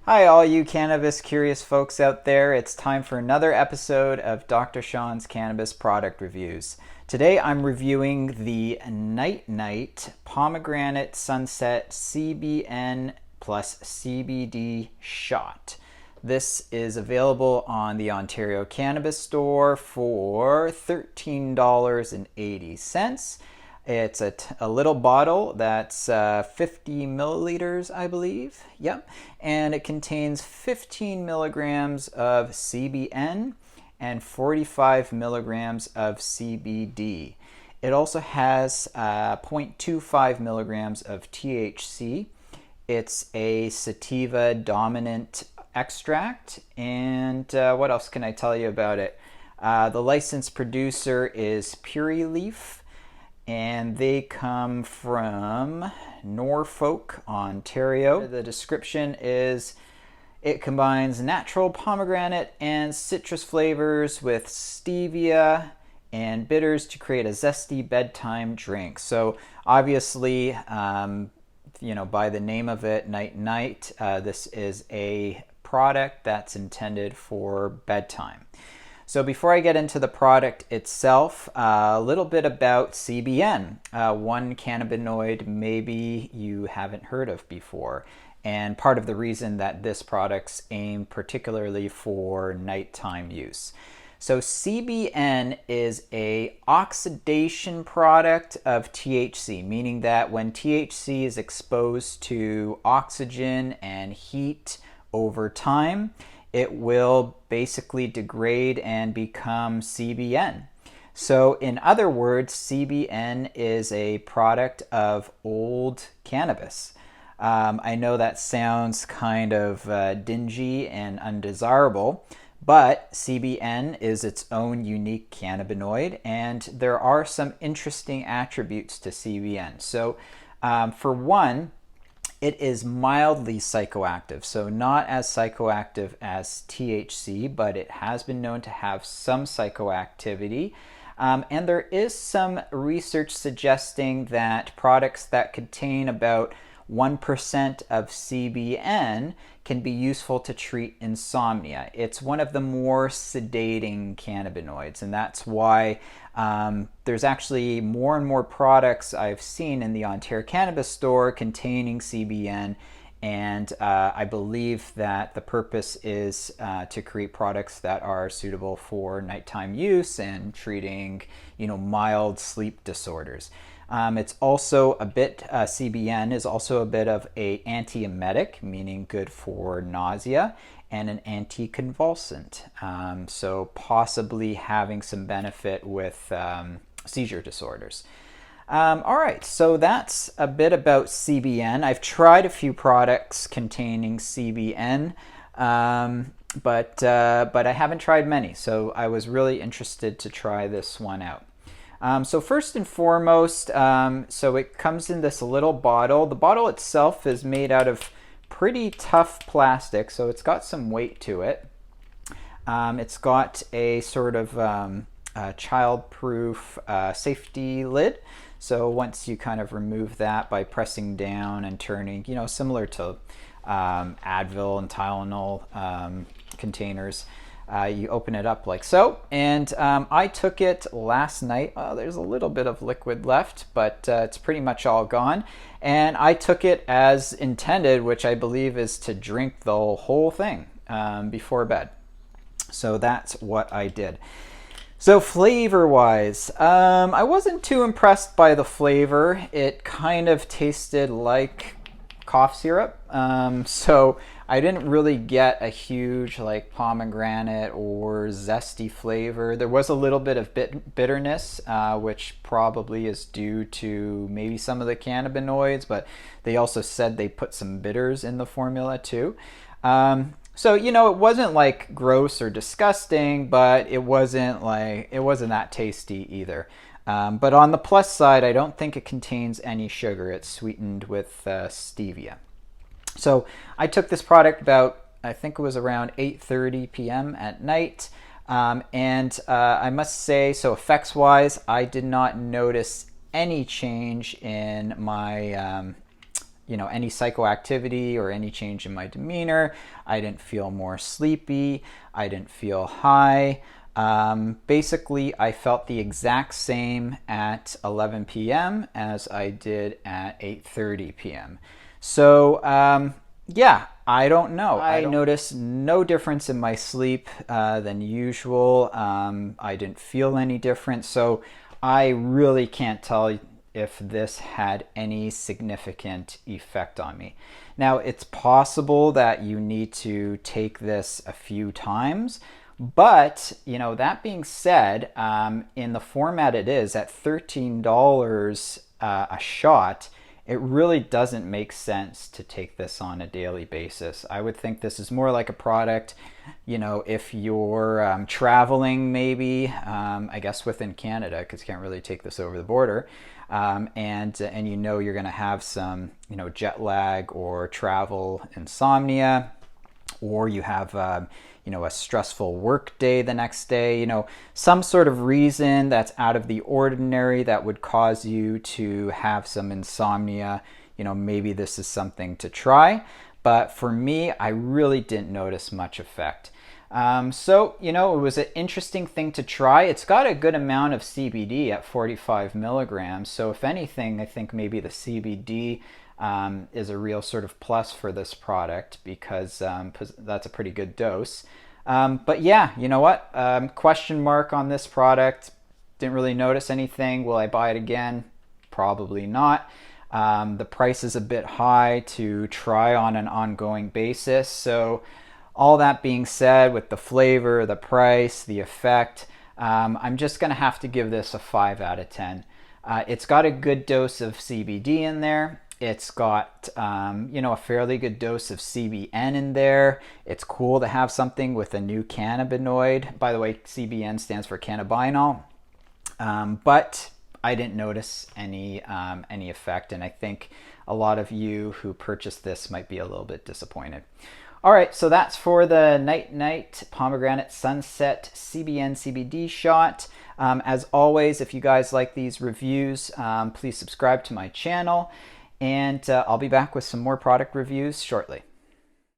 Hi, all you cannabis curious folks out there. It's time for another episode of Dr. Sean's Cannabis Product Reviews. Today I'm reviewing the Night Night Pomegranate Sunset CBN plus CBD shot. This is available on the Ontario Cannabis Store for $13.80. It's a little bottle that's 50 milliliters, I believe. Yep. And it contains 15 milligrams of CBN and 45 milligrams of CBD. It also has 0.25 milligrams of THC. It's a sativa dominant extract. And what else can I tell you about it? The licensed producer is Puri Leaf, and they come from Norfolk, Ontario. The description is it combines natural pomegranate and citrus flavors with stevia and bitters to create a zesty bedtime drink. So obviously, by the name of it, Night Night, this is a product that's intended for bedtime. So before I get into the product itself, a little bit about CBN, one cannabinoid maybe you haven't heard of before, and part of the reason that this product's aimed particularly for nighttime use. So CBN is a oxidation product of THC, meaning that when THC is exposed to oxygen and heat over time, it will basically degrade and become CBN. So in other words, CBN is a product of old cannabis. I know that sounds kind of dingy and undesirable, but CBN is its own unique cannabinoid, and there are some interesting attributes to CBN. So for one, it is mildly psychoactive, so not as psychoactive as THC, but it has been known to have some psychoactivity. And there is some research suggesting that products that contain about 1% of CBN can be useful to treat insomnia. It's one of the more sedating cannabinoids, and that's why there's actually more and more products I've seen in the Ontario Cannabis Store containing CBN, and I believe that the purpose is to create products that are suitable for nighttime use and treating, mild sleep disorders. It's also a bit, CBN is also a bit of an antiemetic, meaning good for nausea, and an anticonvulsant, so possibly having some benefit with seizure disorders. All right, so that's a bit about CBN. I've tried a few products containing CBN, but I haven't tried many, so I was really interested to try this one out. So first and foremost, so it comes in this little bottle. The bottle itself is made out of pretty tough plastic, so it's got some weight to it. It's got a sort of child-proof safety lid. So once you kind of remove that by pressing down and turning, similar to Advil and Tylenol containers, you open it up like so. And I took it last night. There's a little bit of liquid left, but it's pretty much all gone. And I took it as intended, which I believe is to drink the whole thing before bed. So that's what I did. So flavor-wise, I wasn't too impressed by the flavor. It kind of tasted like cough syrup. So I didn't really get a huge pomegranate or zesty flavor. There was a little bit of bitterness, which probably is due to maybe some of the cannabinoids, but they also said they put some bitters in the formula too. So, it wasn't gross or disgusting, but it wasn't that tasty either. But on the plus side, I don't think it contains any sugar. It's sweetened with stevia. So I took this product about, I think it was around 8:30 p.m. at night. And I must say, so effects-wise, I did not notice any change in my any psychoactivity or any change in my demeanor. I didn't feel more sleepy. I didn't feel high. Basically, I felt the exact same at 11 p.m. as I did at 8:30 p.m. So, yeah, I don't know. I noticed no difference in my sleep than usual. I didn't feel any different. So I really can't tell if this had any significant effect on me. Now, it's possible that you need to take this a few times. But, that being said, in the format it is at $13 a shot, it really doesn't make sense to take this on a daily basis. I would think this is more like a product, if you're traveling maybe, I guess within Canada, because you can't really take this over the border, and you're going to have some, jet lag or travel insomnia, or you have a stressful work day the next day, some sort of reason that's out of the ordinary that would cause you to have some insomnia, maybe this is something to try. But for me, I really didn't notice much effect. So, it was an interesting thing to try. It's got a good amount of CBD at 45 milligrams. So if anything, I think maybe the CBD is a real sort of plus for this product because that's a pretty good dose. But yeah, you know what? Question mark on this product. Didn't really notice anything. Will I buy it again? Probably not. The price is a bit high to try on an ongoing basis. So all that being said, with the flavor, the price, the effect, I'm just going to have to give this a 5 out of 10. It's got a good dose of CBD in there. It's got, a fairly good dose of CBN in there. It's cool to have something with a new cannabinoid. By the way, CBN stands for cannabidiol. But I didn't notice any effect, and I think a lot of you who purchased this might be a little bit disappointed. All right, so that's for the Night Pomegranate Sunset CBN CBD shot. As always, if you guys like these reviews, please subscribe to my channel. And I'll be back with some more product reviews shortly.